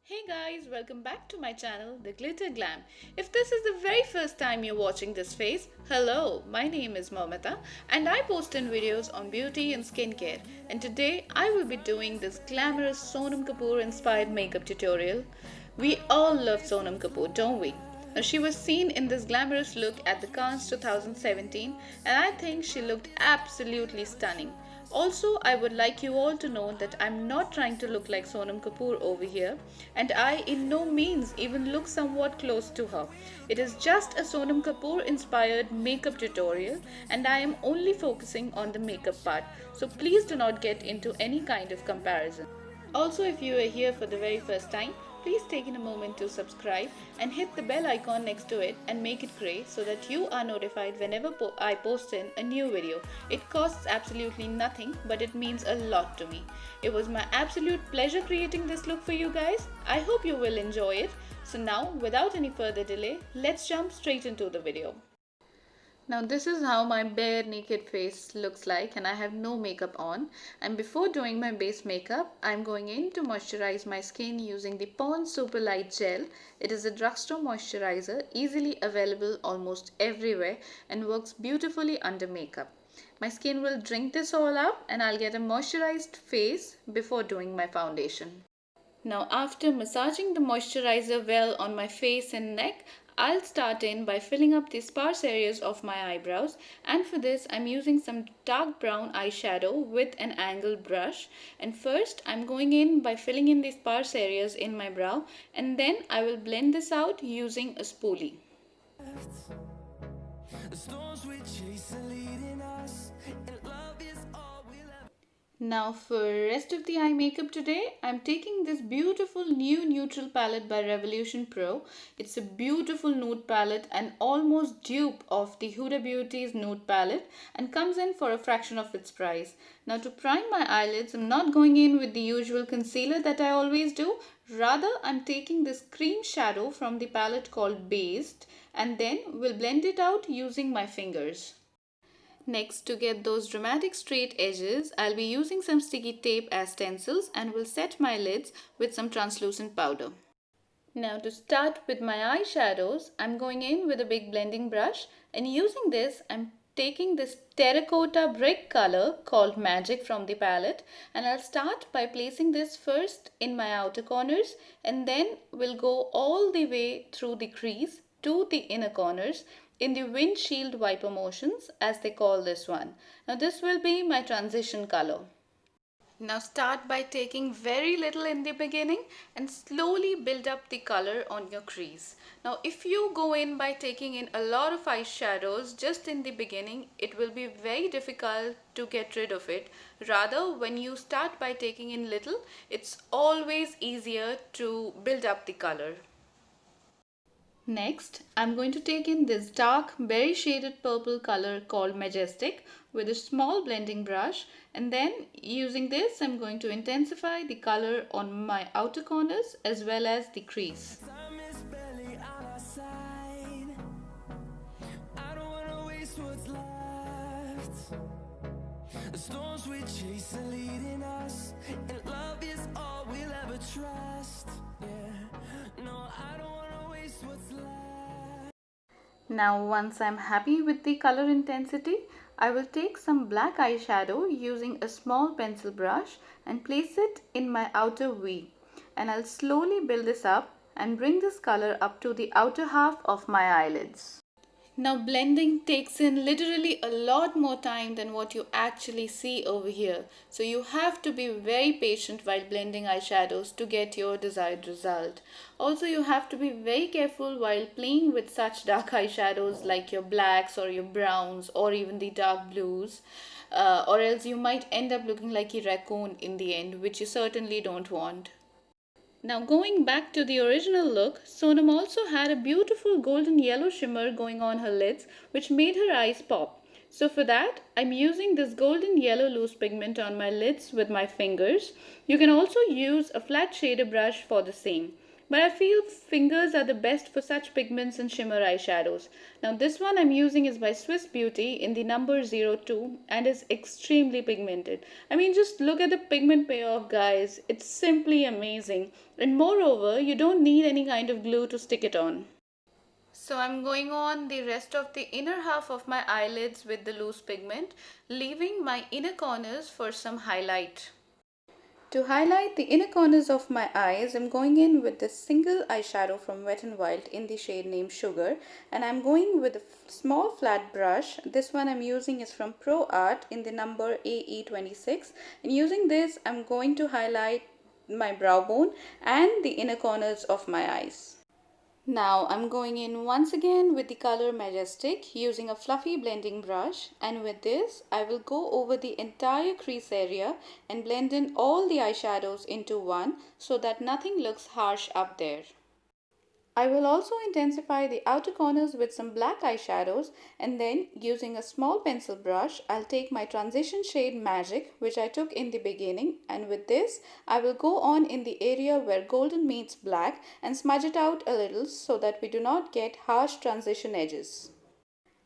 Hey guys, welcome back to my channel, The Glitter Glam. If this is the very first time you're watching this face, hello, my name is Momita and I post in videos on beauty and skincare. And today I will be doing this glamorous Sonam Kapoor inspired makeup tutorial. We all love Sonam Kapoor, don't we? Now, she was seen in this glamorous look at the Cannes 2017 and I think she looked absolutely stunning. Also, I would like you all to know that I'm not trying to look like Sonam Kapoor over here, and I in no means even look somewhat close to her. It is just a Sonam Kapoor inspired makeup tutorial, and I am only focusing on the makeup part, so please do not get into any kind of comparison. Also, if you are here for the very first time, please take in a moment to subscribe and hit the bell icon next to it and make it gray so that you are notified whenever I post in a new video. It costs absolutely nothing, but it means a lot to me. It was my absolute pleasure creating this look for you guys. I hope you will enjoy it. So now, without any further delay, let's jump straight into the video. Now this is how my bare naked face looks like and I have no makeup on, and before doing my base makeup I'm going in to moisturize my skin using the Pond's Super Light Gel. It is a drugstore moisturizer easily available almost everywhere and works beautifully under makeup. My skin will drink this all up and I'll get a moisturized face before doing my foundation. Now after massaging the moisturizer well on my face and neck, I'll start in by filling up the sparse areas of my eyebrows, and for this I'm using some dark brown eyeshadow with an angled brush. And first I'm going in by filling in the sparse areas in my brow, and then I will blend this out using a spoolie. Now for rest of the eye makeup today, I'm taking this beautiful new neutral palette by Revolution Pro. It's a beautiful nude palette and almost dupe of the Huda Beauty's nude palette and comes in for a fraction of its price. Now to prime my eyelids, I'm not going in with the usual concealer that I always do. Rather, I'm taking this cream shadow from the palette called Based and then will blend it out using my fingers. Next, to get those dramatic straight edges, I'll be using some sticky tape as stencils and will set my lids with some translucent powder. Now to start with my eyeshadows, I'm going in with a big blending brush, and using this, I'm taking this terracotta brick color called Magic from the palette, and I'll start by placing this first in my outer corners and then we'll go all the way through the crease to the inner corners in the windshield wiper motions, as they call this one. Now this will be my transition color. Now start by taking very little in the beginning and slowly build up the color on your crease. Now if you go in by taking in a lot of eyeshadows just in the beginning, it will be very difficult to get rid of it. Rather, when you start by taking in little, it's always easier to build up the color. Next, I'm going to take in this dark berry shaded purple color called Majestic with a small blending brush, and then using this I'm going to intensify the color on my outer corners as well as the crease. The storms we chase are leading us, and love is all we'll ever trust. Yeah, no, I don't wanna waste what's left. Now once I'm happy with the color intensity, I will take some black eyeshadow using a small pencil brush and place it in my outer V, and I'll slowly build this up and bring this color up to the outer half of my eyelids. Now blending takes in literally a lot more time than what you actually see over here. So you have to be very patient while blending eyeshadows to get your desired result. Also, you have to be very careful while playing with such dark eyeshadows like your blacks or your browns or even the dark blues. Or else you might end up looking like a raccoon in the end, which you certainly don't want. Now going back to the original look, Sonam also had a beautiful golden yellow shimmer going on her lids which made her eyes pop. So for that, I'm using this golden yellow loose pigment on my lids with my fingers. You can also use a flat shader brush for the same. but I feel fingers are the best for such pigments and shimmer eyeshadows. Now this one I'm using is by Swiss Beauty in the number 02 and is extremely pigmented. I mean, just look at the pigment payoff, guys. It's simply amazing. And moreover, you don't need any kind of glue to stick it on. So I'm going on the rest of the inner half of my eyelids with the loose pigment, leaving my inner corners for some highlight. To highlight the inner corners of my eyes, I'm going in with this single eyeshadow from Wet n Wild in the shade named Sugar, and I'm going with a small flat brush. This one I'm using is from Pro Art in the number AE26, and using this I'm going to highlight my brow bone and the inner corners of my eyes. Now I'm going in once again with the color Majestic using a fluffy blending brush, and with this I will go over the entire crease area and blend in all the eyeshadows into one so that nothing looks harsh up there. I will also intensify the outer corners with some black eyeshadows, and then using a small pencil brush, I'll take my transition shade Magic, which I took in the beginning, and with this I will go on in the area where golden meets black and smudge it out a little so that we do not get harsh transition edges.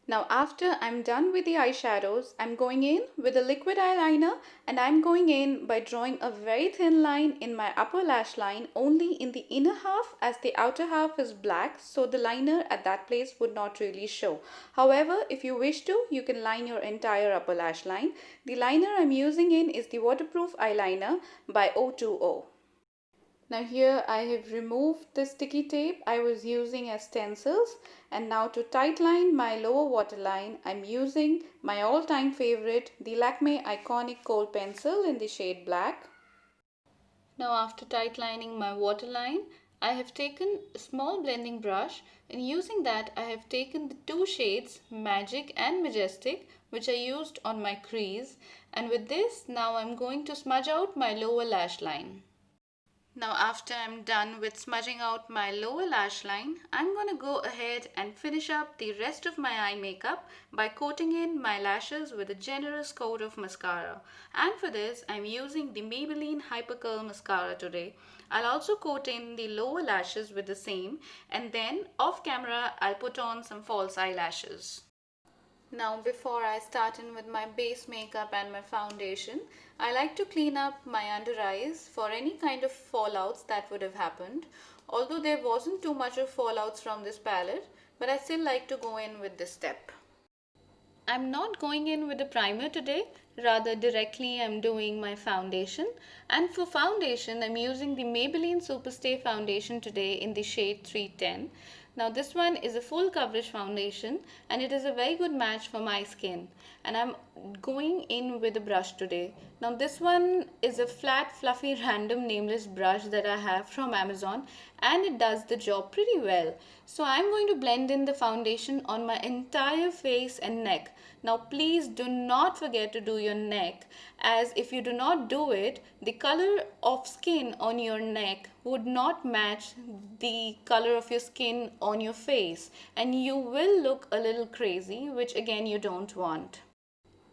Now after I'm done with the eyeshadows, I'm going in with a liquid eyeliner, and I'm going in by drawing a very thin line in my upper lash line only in the inner half, as the outer half is black, so the liner at that place would not really show. However, if you wish to, you can line your entire upper lash line. The liner I'm using in is the waterproof eyeliner by O.2O. Now here I have removed the sticky tape I was using as stencils, and now to tightline my lower waterline I'm using my all-time favorite, the Lakme Iconic Kohl pencil in the shade Black. Now after tightlining my waterline, I have taken a small blending brush, and using that I have taken the two shades Magic and Majestic, which I used on my crease, and with this now I'm going to smudge out my lower lash line. Now after I'm done with smudging out my lower lash line, I'm going to go ahead and finish up the rest of my eye makeup by coating in my lashes with a generous coat of mascara. And for this, I'm using the Maybelline Hypercurl mascara today. I'll also coat in the lower lashes with the same, and then off camera I'll put on some false eyelashes. Now before I start in with my base makeup and my foundation, I like to clean up my under eyes for any kind of fallouts that would have happened. Although there wasn't too much of fallouts from this palette, but I still like to go in with this step. I'm not going in with a primer today, rather directly I'm doing my foundation. And for foundation, I'm using the Maybelline Superstay foundation today in the shade 310. Now this one is a full coverage foundation, and it is a very good match for my skin. And I'm going in with a brush today. Now this one is a flat, fluffy, random nameless brush that I have from Amazon, and it does the job pretty well. So I'm going to blend in the foundation on my entire face and neck. Now please do not forget to do your neck, as if you do not do it, the color of skin on your neck would not match the color of your skin on your face, and you will look a little crazy, which again you don't want.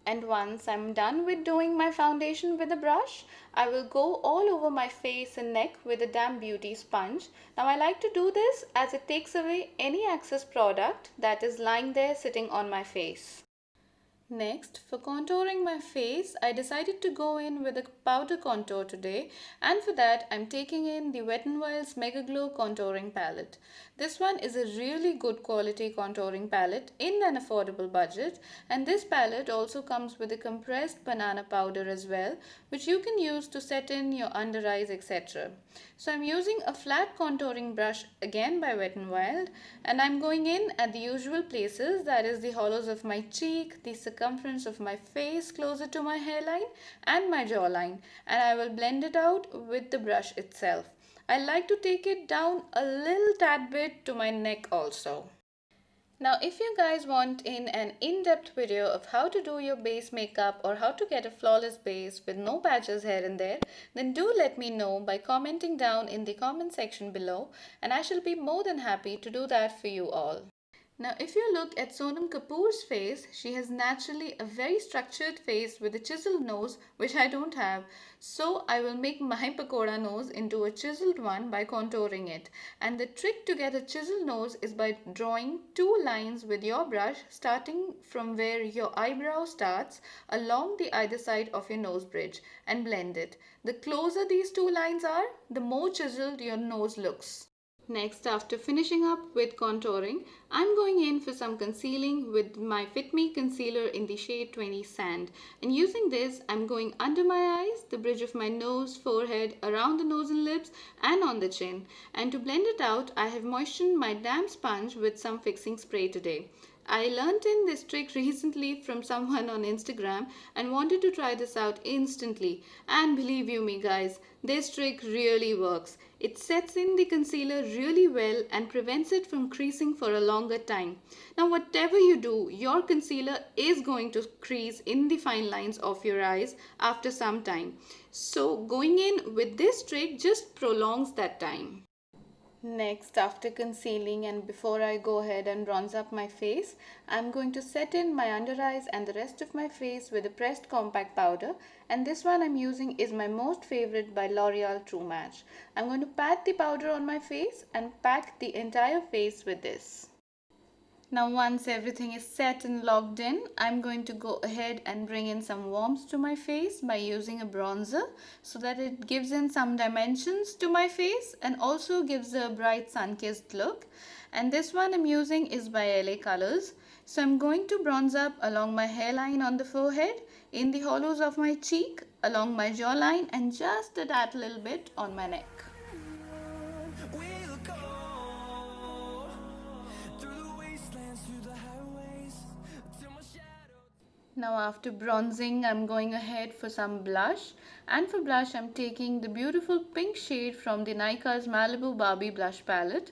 And once I'm done with doing my foundation with a brush, I will go all over my face and neck with a damp beauty sponge. Now I like to do this as it takes away any excess product that is lying there sitting on my face. Next, for contouring my face, I decided to go in with a powder contour today, and for that I'm taking in the Wet n Wild's Megaglow contouring palette. This one is a really good quality contouring palette in an affordable budget, and this palette also comes with a compressed banana powder as well, which you can use to set in your under eyes, etc. So I'm using a flat contouring brush again by Wet n Wild, and I'm going in at the usual places, that is the hollows of my cheek, the circumference of my face closer to my hairline and my jawline, and I will blend it out with the brush itself. I like to take it down a little tad bit to my neck also. Now if you guys want an in-depth video of how to do your base makeup or how to get a flawless base with no patches here and there, then do let me know by commenting down in the comment section below, and I shall be more than happy to do that for you all. Now, if you look at Sonam Kapoor's face, she has naturally a very structured face with a chiseled nose, which I don't have. So, I will make my pakoda nose into a chiseled one by contouring it. And the trick to get a chiseled nose is by drawing two lines with your brush, starting from where your eyebrow starts along the either side of your nose bridge, and blend it. The closer these two lines are, the more chiseled your nose looks. Next, after finishing up with contouring, I'm going in for some concealing with my Fit Me concealer in the shade 20 Sand. And using this, I'm going under my eyes, the bridge of my nose, forehead, around the nose and lips, and on the chin. And to blend it out, I have moistened my damp sponge with some fixing spray today. I learnt in this trick recently from someone on Instagram and wanted to try this out instantly. And believe you me guys, this trick really works. It sets in the concealer really well and prevents it from creasing for a longer time. Now whatever you do, your concealer is going to crease in the fine lines of your eyes after some time. So going in with this trick just prolongs that time. Next, after concealing and before I go ahead and bronze up my face, I'm going to set in my under eyes and the rest of my face with a pressed compact powder, and this one I'm using is my most favorite by L'Oreal True Match. I'm going to pat the powder on my face and pack the entire face with this. Now once everything is set and locked in, I'm going to go ahead and bring in some warmth to my face by using a bronzer so that it gives in some dimensions to my face and also gives a bright sun-kissed look. And this one I'm using is by LA Colors. So I'm going to bronze up along my hairline on the forehead, in the hollows of my cheek, along my jawline, and just a tad little bit on my neck. Now after bronzing, I'm going ahead for some blush, and for blush I'm taking the beautiful pink shade from the Nyka's Malibu Barbie blush palette,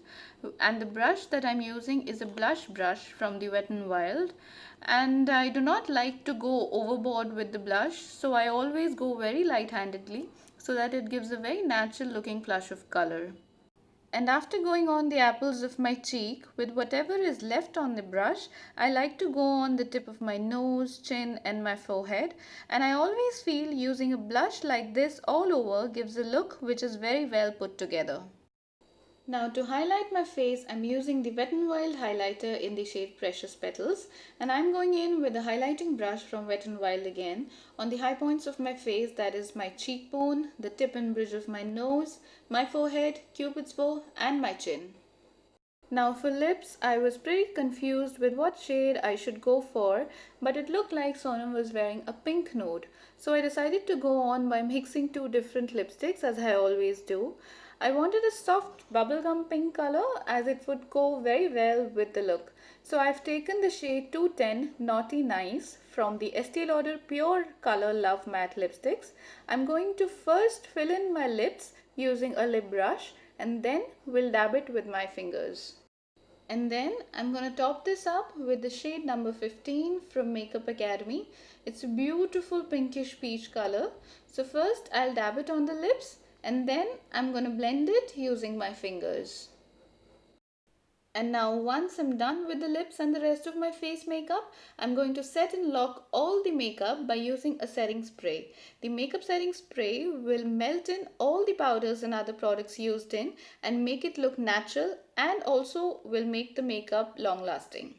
and the brush that I'm using is a blush brush from the Wet n Wild, and I do not like to go overboard with the blush, so I always go very light-handedly so that it gives a very natural looking flush of color. And after going on the apples of my cheek, with whatever is left on the brush, I like to go on the tip of my nose, chin and my forehead. And I always feel using a blush like this all over gives a look which is very well put together. Now to highlight my face, I'm using the Wet n Wild highlighter in the shade Precious Petals, and I'm going in with a highlighting brush from Wet n Wild again on the high points of my face, that is my cheekbone, the tip and bridge of my nose, my forehead, cupid's bow and my chin. Now for lips, I was pretty confused with what shade I should go for, but it looked like Sonam was wearing a pink nude. So I decided to go on by mixing two different lipsticks as I always do. I wanted a soft bubblegum pink color as it would go very well with the look. So I've taken the shade 210 Naughty Nice from the Estee Lauder Pure Color Love Matte Lipsticks. I'm going to first fill in my lips using a lip brush and then we'll dab it with my fingers. And then I'm going to top this up with the shade number 15 from Makeup Academy. It's a beautiful pinkish peach color. So first I'll dab it on the lips and then I'm going to blend it using my fingers. And now once I'm done with the lips and the rest of my face makeup, I'm going to set and lock all the makeup by using a setting spray. The makeup setting spray will melt in all the powders and other products used in and make it look natural, and also will make the makeup long lasting.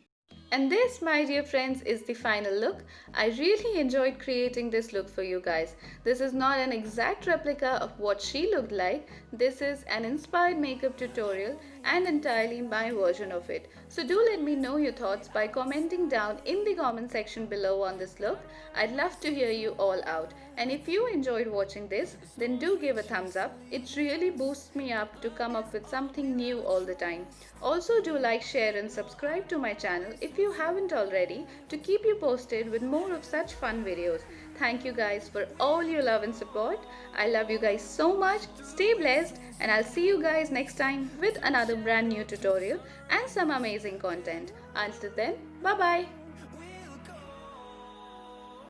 And this, my dear friends, is the final look. I really enjoyed creating this look for you guys. This is not an exact replica of what she looked like. This is an inspired makeup tutorial and entirely my version of it. So do let me know your thoughts by commenting down in the comment section below on this look. I'd love to hear you all out. And if you enjoyed watching this, then do give a thumbs up. It really boosts me up to come up with something new all the time. Also do like, share and subscribe to my channel if you haven't already, to keep you posted with more of such fun videos. Thank you guys for all your love and support. I love you guys so much. Stay blessed, and I'll see you guys next time with another brand new tutorial and some amazing content. Until then, bye bye.